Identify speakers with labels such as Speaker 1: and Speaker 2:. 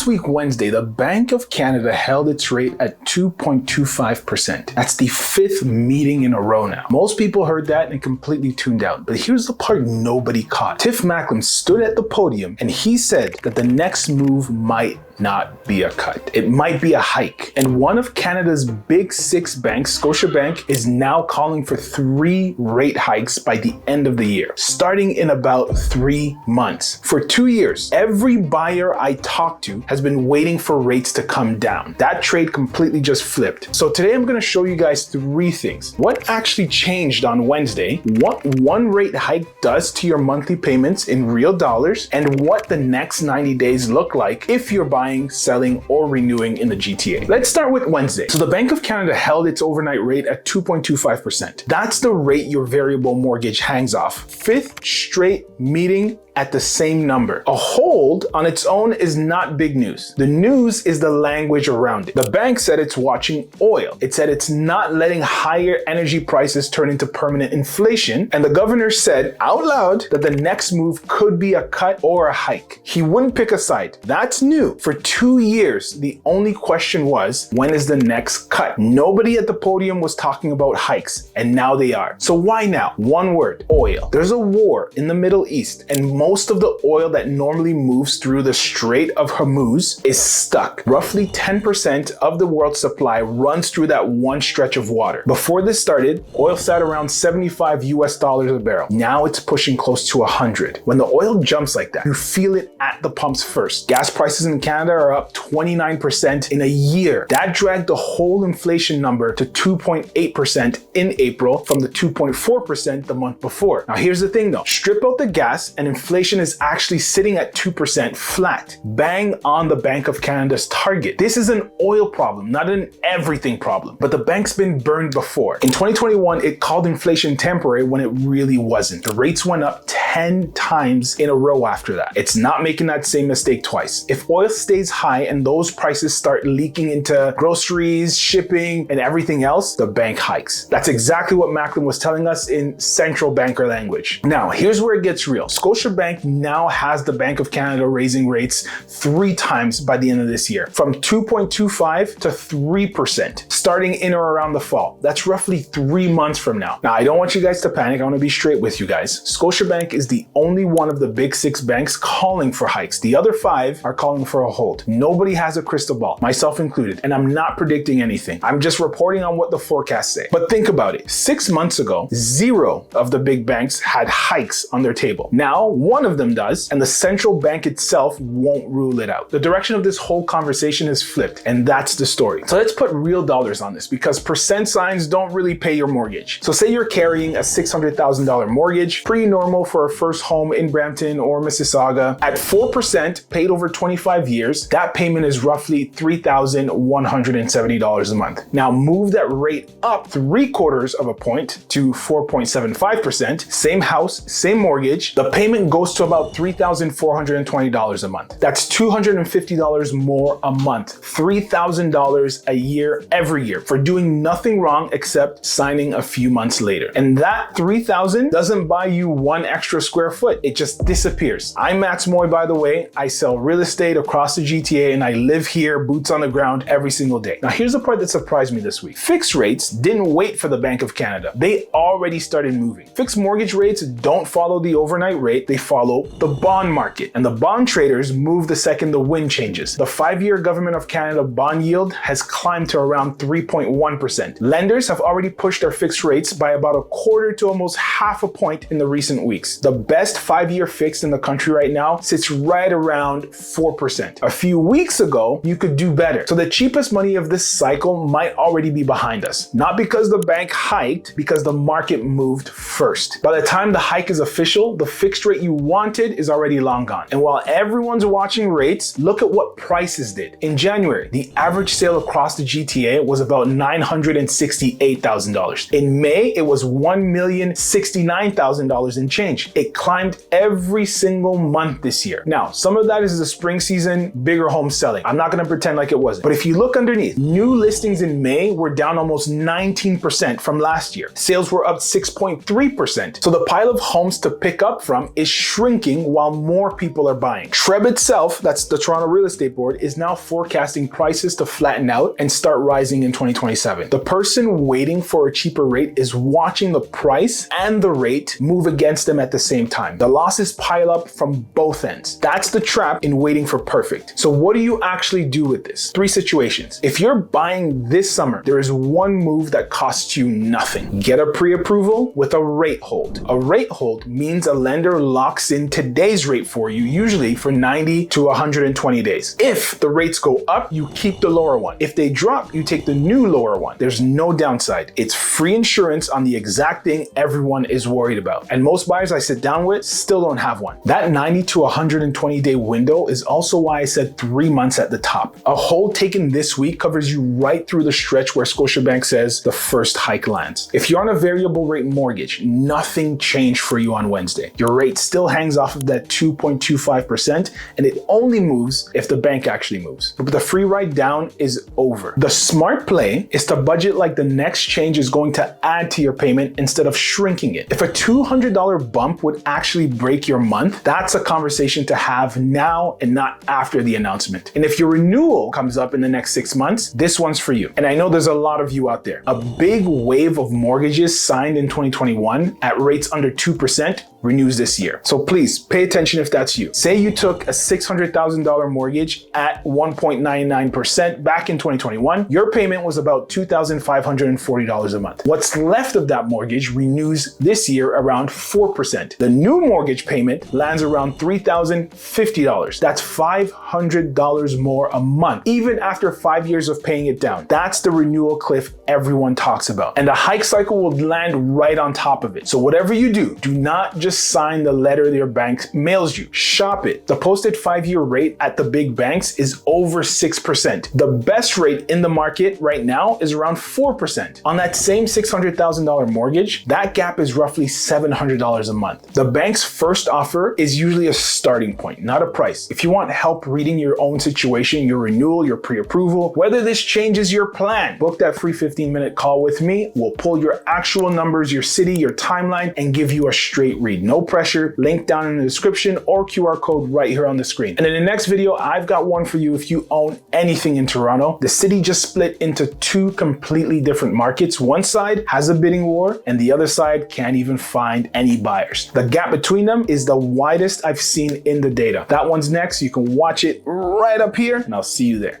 Speaker 1: Last week, Wednesday, the Bank of Canada held its rate at 2.25%. That's the 5th meeting in a row now. Most people heard that and completely tuned out. But here's the part nobody caught. Tiff Macklem stood at the podium and he said that the next move might not be a cut. It might be a hike. And one of Canada's big 6 banks, Scotiabank, is now calling for 3 rate hikes by the end of the year, starting in about 3 months. For 2 years, every buyer I talked to has been waiting for rates to come down. That trade completely just flipped. So today I'm going to show you guys 3 things. What actually changed on Wednesday, what one rate hike does to your monthly payments in real dollars, and what the next 90 days look like if you're buying, selling, or renewing in the GTA. Let's start with Wednesday. So the Bank of Canada held its overnight rate at 2.25%. That's the rate your variable mortgage hangs off. 5th straight meeting at the same number. A hold on its own is not big news. The news is the language around it. The bank said it's watching oil. It said it's not letting higher energy prices turn into permanent inflation. And the governor said out loud that the next move could be a cut or a hike. He wouldn't pick a side. That's new. For 2 years, the only question was, when is the next cut? Nobody at the podium was talking about hikes, and now they are. So why now? One word: oil. There's a war in the Middle East, and most of the oil that normally moves through the Strait of Hormuz is stuck. Roughly 10% of the world's supply runs through that one stretch of water. Before this started, oil sat around $75 a barrel. Now it's pushing close to 100. When the oil jumps like that, you feel it at the pumps first. Gas prices in Canada are up 29% in a year. That dragged the whole inflation number to 2.8% in April from the 2.4% the month before. Now here's the thing though, strip out the gas and inflation is actually sitting at 2% flat, bang on the Bank of Canada's target. This is an oil problem, not an everything problem, but the bank's been burned before. In 2021, it called inflation temporary when it really wasn't. The rates went up 10 times in a row after that. It's not making that same mistake twice. If oil stays high and those prices start leaking into groceries, shipping, and everything else, the bank hikes. That's exactly what Macklem was telling us in central banker language. Now, here's where it gets real. Scotiabank now has the Bank of Canada raising rates 3 times by the end of this year, from 2.25 to 3%, starting in or around the fall. That's roughly 3 months from now. Now, I don't want you guys to panic. I want to be straight with you guys. Scotiabank is the only one of the big 6 banks calling for hikes. The other 5 are calling for a hold. Nobody has a crystal ball, myself included, and I'm not predicting anything. I'm just reporting on what the forecasts say. But think about it. 6 months ago, 0 of the big banks had hikes on their table. Now, one of them does, and the central bank itself won't rule it out. The direction of this whole conversation is flipped, and that's the story. So let's put real dollars on this, because percent signs don't really pay your mortgage. So say you're carrying a $600,000 mortgage, pretty normal for a first home in Brampton or Mississauga. At 4%, paid over 25 years, that payment is roughly $3,170 a month. Now move that rate up 3/4 of a point to 4.75%, same house, same mortgage, the payment goes to about $3,420 a month. That's $250 more a month, $3,000 a year every year for doing nothing wrong except signing a few months later. And that $3,000 doesn't buy you 1 extra square foot. It just disappears. I'm Max Moy, by the way. I sell real estate across the GTA and I live here, boots on the ground, every single day. Now here's the part that surprised me this week. Fixed rates didn't wait for the Bank of Canada. They already started moving. Fixed mortgage rates don't follow the overnight rate, they follow the bond market. And the bond traders move the second the wind changes. The 5-year Government of Canada bond yield has climbed to around 3.1%. Lenders have already pushed their fixed rates by about 1/4 to almost 1/2 a point in the recent weeks. The best 5-year fixed in the country right now sits right around 4%. A few weeks ago, you could do better. So the cheapest money of this cycle might already be behind us. Not because the bank hiked, because the market moved first. By the time the hike is official, the fixed rate you wanted is already long gone. And while everyone's watching rates, look at what prices did. In January, the average sale across the GTA was about $968,000. In May, it was $1,069,000 in change. It climbed every single month this year. Now, some of that is the spring season, bigger home selling. I'm not gonna pretend like it wasn't. But if you look underneath, new listings in May were down almost 19% from last year. Sales were up 6.3%. So the pile of homes to pick up from is shrinking while more people are buying. TRREB itself, that's the Toronto Real Estate Board, is now forecasting prices to flatten out and start rising in 2027. The person waiting for a cheaper rate is watching the price and the rate move against them at the same time. The losses pile up from both ends. That's the trap in waiting for perfect. So what do you actually do with this? 3 situations. If you're buying this summer, there is one move that costs you nothing. Get a pre-approval with a rate hold. A rate hold means a lender locks in today's rate for you, usually for 90 to 120 days. If the rates go up, you keep the lower one. If they drop, you take the new lower one. There's no downside. It's free insurance on the exact thing everyone is worried about. And most buyers I sit down with still don't have one. That 90 to 120 day window is also why I said 3 months at the top. A hold taken this week covers you right through the stretch where Scotiabank says the first hike lands. If you're on a variable rate mortgage, nothing changed for you on Wednesday. Your rate still hangs off of that 2.25% and it only moves if the bank actually moves. But the free ride down is over. The smart play is to budget like the next change is going to add to your payment instead of shrinking it. If a $200 bump would actually break your month, that's a conversation to have now and not after the announcement. And if your renewal comes up in the next 6 months, this one's for you. And I know there's a lot of you out there. A big wave of mortgages signed in 2021 at rates under 2% renews this year. So please pay attention if that's you. Say you took a $600,000 mortgage at 1.99% back in 2021. Your payment was about $2,540 a month. What's left of that mortgage renews this year around 4%. The new mortgage payment lands around $3,050. That's $500 more a month, even after 5 years of paying it down. That's the renewal cliff everyone talks about. And the hike cycle will land right on top of it. So whatever you do, do not just sign the letter your bank mails you. Shop it. The posted 5-year rate at the big banks is over 6%. The best rate in the market right now is around 4%. On that same $600,000 mortgage, that gap is roughly $700 a month. The bank's first offer is usually a starting point, not a price. If you want help reading your own situation, your renewal, your pre-approval, whether this changes your plan, book that free 15-minute call with me. We'll pull your actual numbers, your city, your timeline, and give you a straight read. No pressure. Link down in the description or QR code right here on the screen. And in the next video, I've got one for you if you own anything in Toronto. The city just split into 2 completely different markets. One side has a bidding war and the other side can't even find any buyers. The gap between them is the widest I've seen in the data. That one's next. You can watch it right up here and I'll see you there.